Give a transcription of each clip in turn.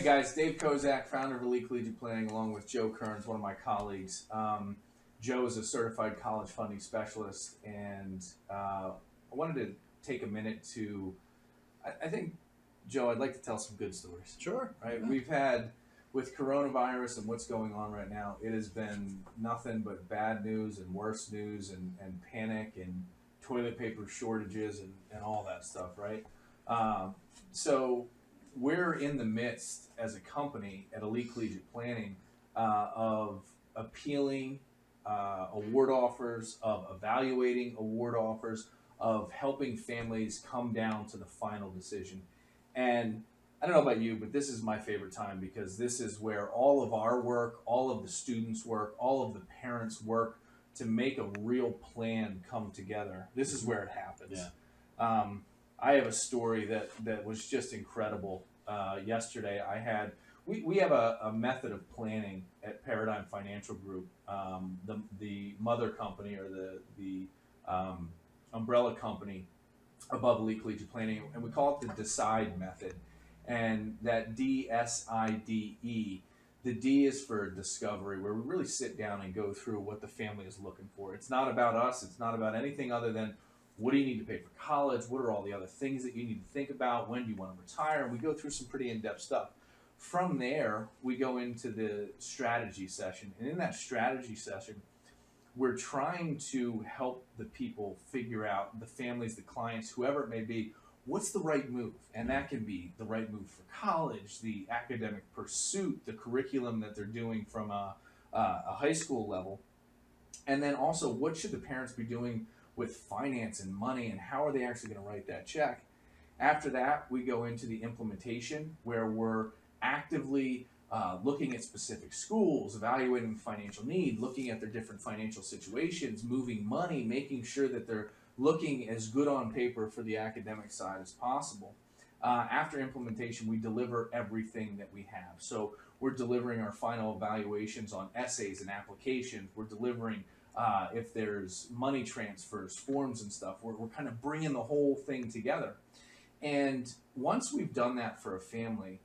guys, Dave Kozak, founder of Elite Collegiate Planning, along with Joe Kerins, one of my colleagues. Joe is a certified college funding specialist, and I wanted to take a minute to, I think, Joe, I'd like to tell some good stories. Sure. Right? Yeah. We've had, with coronavirus and what's going on right now, it has been nothing but bad news and worse news and panic and toilet paper shortages and all that stuff, right? So we're in the midst, as a company at Elite Collegiate Planning, of appealing award offers, of evaluating award offers, of helping families come down to the final decision. And I don't know about you, but this is my favorite time because this is where all of our work, all of the students' work, all of the parents' work to make a real plan come together. This is where it happens. Yeah. I have a story that was just incredible. Yesterday, we have a method of planning at Paradigm Financial Group, the mother company or the umbrella company above Elite Collegiate Planning, and we call it the DECIDE method. And that DSIDE, the D is for discovery, where we really sit down and go through what the family is looking for. It's not about us. It's not about anything other than what do you need to pay for college? What are all the other things that you need to think about? When do you want to retire? And we go through some pretty in-depth stuff. From there, we go into the strategy session. And in that strategy session, we're trying to help the people figure out, the families, the clients, whoever it may be, what's the right move? And that can be the right move for college, the academic pursuit, the curriculum that they're doing from a high school level. And then also, what should the parents be doing with finance and money, and how are they actually going to write that check? After that, we go into the implementation, where we're actively looking at specific schools, evaluating the financial need, looking at their different financial situations, moving money, making sure that they're looking as good on paper for the academic side as possible. After implementation, we deliver everything that we have. So we're delivering our final evaluations on essays and applications. We're delivering if there's money transfers, forms and stuff. We're kind of bringing the whole thing together. And once we've done that for a family,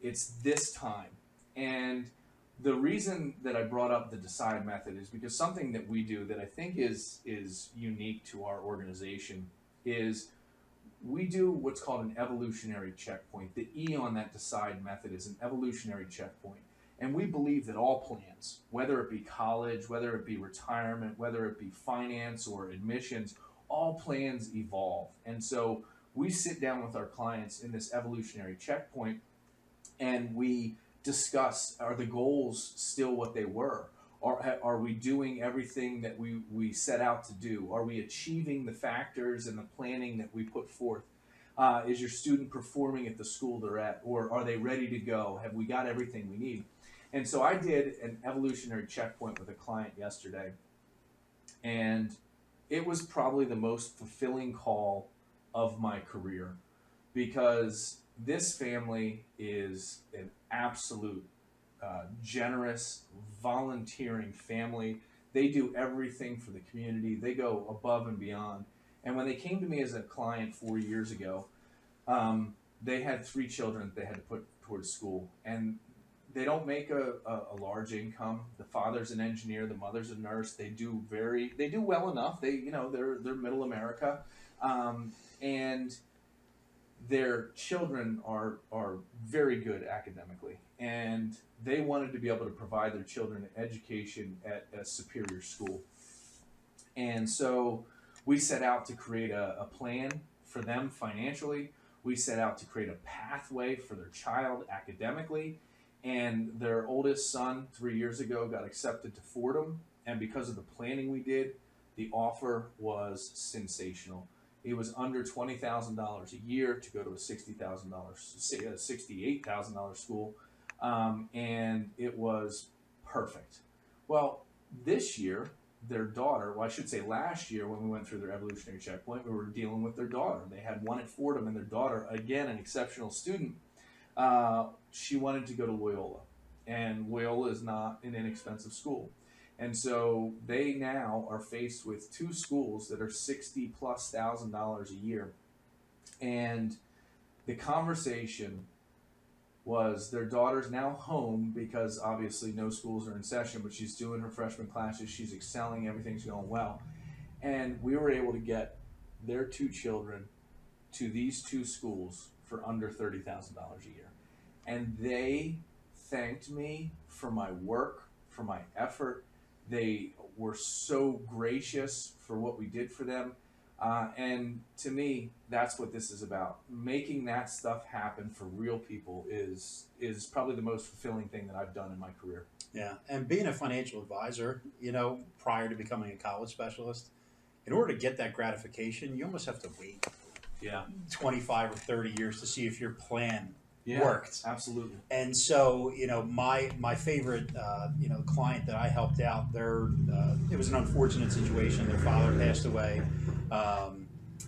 it's this time. And the reason that I brought up the DECIDE method is because something that we do that I think is unique to our organization is we do what's called an evolutionary checkpoint. The E on that DECIDE method is an evolutionary checkpoint. And we believe that all plans, whether it be college, whether it be retirement, whether it be finance or admissions, all plans evolve. And so we sit down with our clients in this evolutionary checkpoint and we discuss, are the goals still what they were? Are we doing everything that we set out to do? Are we achieving the factors and the planning that we put forth? Is your student performing at the school they're at? Or are they ready to go? Have we got everything we need? And so I did an evolutionary checkpoint with a client yesterday. And it was probably the most fulfilling call of my career, because this family is an absolute generous, volunteering family. They do everything for the community. They go above and beyond. And when they came to me as a client 4 years ago, they had 3 children that they had to put towards school. And they don't make a large income. The father's an engineer, the mother's a nurse. They do well enough. They're middle America. And their children are very good academically, and they wanted to be able to provide their children an education at a superior school. And so we set out to create a plan for them financially. We set out to create a pathway for their child academically. And their oldest son 3 years ago got accepted to Fordham, and because of the planning we did, the offer was sensational. It was under $20,000 a year to go to a $68,000 school, and it was perfect. Well, this year, their daughter, well, I should say last year when we went through their evolutionary checkpoint, we were dealing with their daughter. They had one at Fordham, and their daughter, again, an exceptional student, she wanted to go to Loyola, and Loyola is not an inexpensive school. And so they now are faced with 2 schools that are $60,000+ a year. And the conversation was their daughter's now home because obviously no schools are in session, but she's doing her freshman classes. She's excelling. Everything's going well. And we were able to get their two children to these two schools for under $30,000 a year. And they thanked me for my work, for my effort. They were so gracious for what we did for them. And to me, that's what this is about. Making that stuff happen for real people is probably the most fulfilling thing that I've done in my career. Yeah, and being a financial advisor, prior to becoming a college specialist, in order to get that gratification, you almost have to wait Yeah. 25 or 30 years to see if your plan Yeah, worked. absolutely. And so, my favorite, client that I helped out, it was an unfortunate situation. Their father passed away,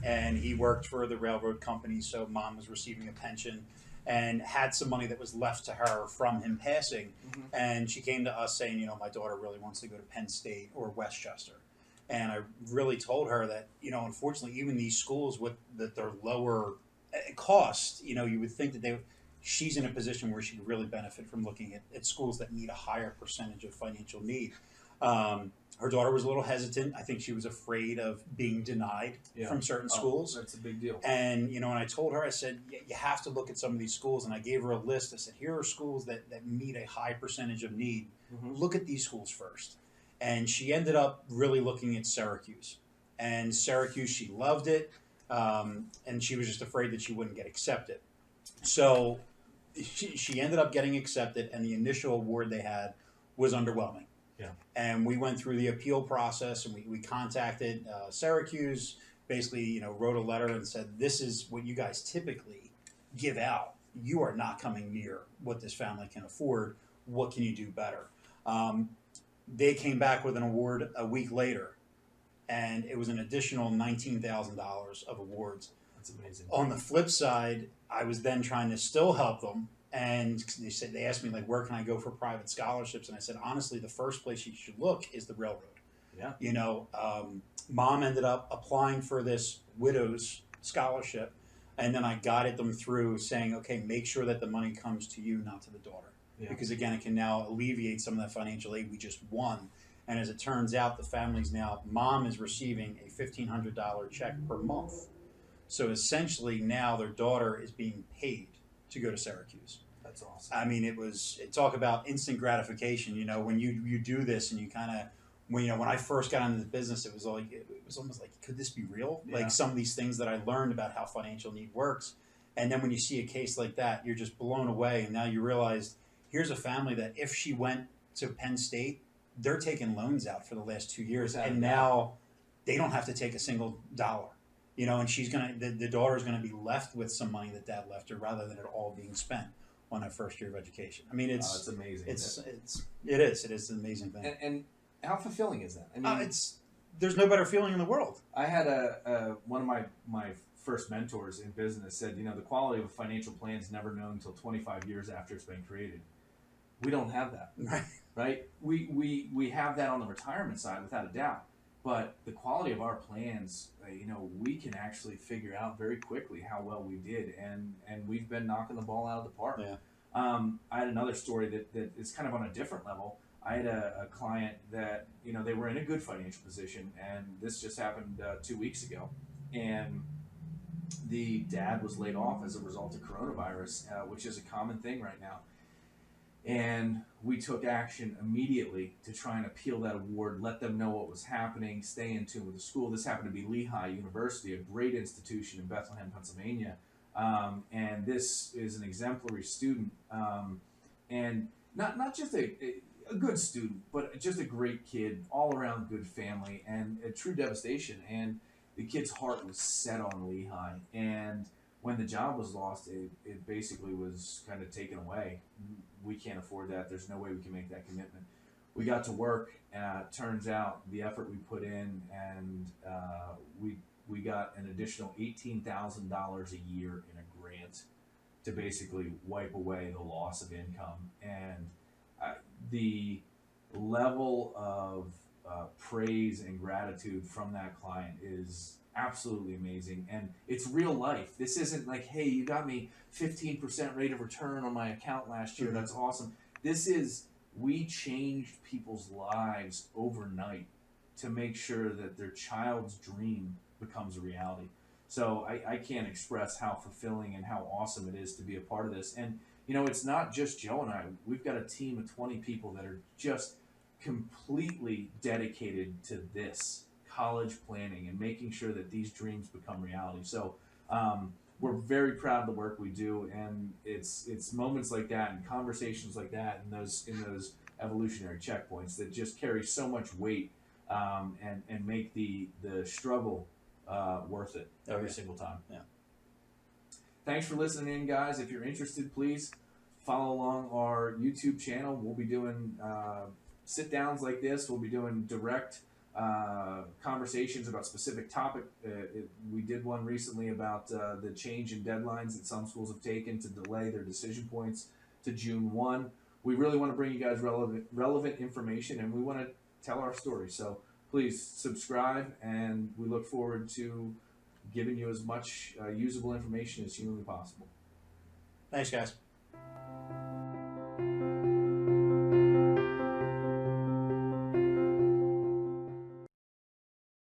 and he worked for the railroad company, so mom was receiving a pension and had some money that was left to her from him passing. Mm-hmm. And she came to us saying, my daughter really wants to go to Penn State or Westchester. And I really told her that, unfortunately, even these schools with their lower cost, you would think that she's in a position where she could really benefit from looking at schools that need a higher percentage of financial need. Her daughter was a little hesitant. I think she was afraid of being denied from certain schools. That's a big deal. And, when I told her, I said, you have to look at some of these schools. And I gave her a list. I said, here are schools that meet a high percentage of need. Mm-hmm. Look at these schools first. And she ended up really looking at Syracuse. And Syracuse, she loved it. And she was just afraid that she wouldn't get accepted. So she ended up getting accepted, and the initial award they had was underwhelming. Yeah. And we went through the appeal process, and we contacted Syracuse, basically, wrote a letter and said, this is what you guys typically give out. You are not coming near what this family can afford. What can you do better? They came back with an award a week later, and it was an additional $19,000 of awards. That's amazing. On the flip side, I was then trying to still help them, and they asked me, like, where can I go for private scholarships? And I said, honestly, the first place you should look is the railroad. Yeah. Mom ended up applying for this widow's scholarship, and then I guided them through saying, okay, make sure that the money comes to you, not to the daughter. Yeah. Because, again, it can now alleviate some of that financial aid we just won. And as it turns out, the family's now, mom is receiving a $1,500 check per month. So essentially now their daughter is being paid to go to Syracuse. That's awesome. I mean, talk about instant gratification. When you do this and you kind of, when I first got into the business, it was almost like, could this be real? Yeah. Like some of these things that I learned about how financial need works. And then when you see a case like that, you're just blown away. And now you realize, here's a family that if she went to Penn State, they're taking loans out for the last 2 years. Exactly. And now they don't have to take a single dollar. And she's the daughter's gonna be left with some money that dad left her, rather than it all being spent on that first year of education. I mean, it's amazing. It is an amazing thing. And how fulfilling is that? I mean, there's no better feeling in the world. I had one of my first mentors in business said, the quality of a financial plan is never known until 25 years after it's been created. We don't have that, right? We have that on the retirement side without a doubt. But the quality of our plans, we can actually figure out very quickly how well we did, and we've been knocking the ball out of the park. Yeah. I had another story that is kind of on a different level. I had a client that, they were in a good financial position, and this just happened 2 weeks ago, and the dad was laid off as a result of coronavirus, which is a common thing right now. And we took action immediately to try and appeal that award, let them know what was happening, stay in tune with the school. This happened to be Lehigh University, a great institution in Bethlehem, Pennsylvania. And this is an exemplary student, and not just a good student, but just a great kid, all around good family, and a true devastation. And the kid's heart was set on Lehigh. And when the job was lost, it basically was kind of taken away. We can't afford that. There's no way we can make that commitment. We got to work. Turns out the effort we put in, and we got an additional $18,000 a year in a grant to basically wipe away the loss of income. And the level of praise and gratitude from that client is absolutely amazing. And it's real life. This isn't like, hey, you got me 15% rate of return on my account last year. Mhm. That's awesome. This is, we changed people's lives overnight to make sure that their child's dream becomes a reality. So I can't express how fulfilling and how awesome it is to be a part of this. And, you know, it's not just Joe and I. We've got a team of 20 people that are just completely dedicated to this college planning and making sure that these dreams become reality. So we're very proud of the work we do, and it's moments like that and conversations like that and those evolutionary checkpoints that just carry so much weight, and make the struggle worth it every single time. Yeah. Thanks for listening in, guys. If you're interested, please follow along our YouTube channel. We'll be doing sit downs like this. We'll be doing direct conversations about specific topic. We did one recently about the change in deadlines that some schools have taken to delay their decision points to June 1. We really want to bring you guys relevant information, and we want to tell our story. So please subscribe, and we look forward to giving you as much usable information as humanly possible. Thanks, guys.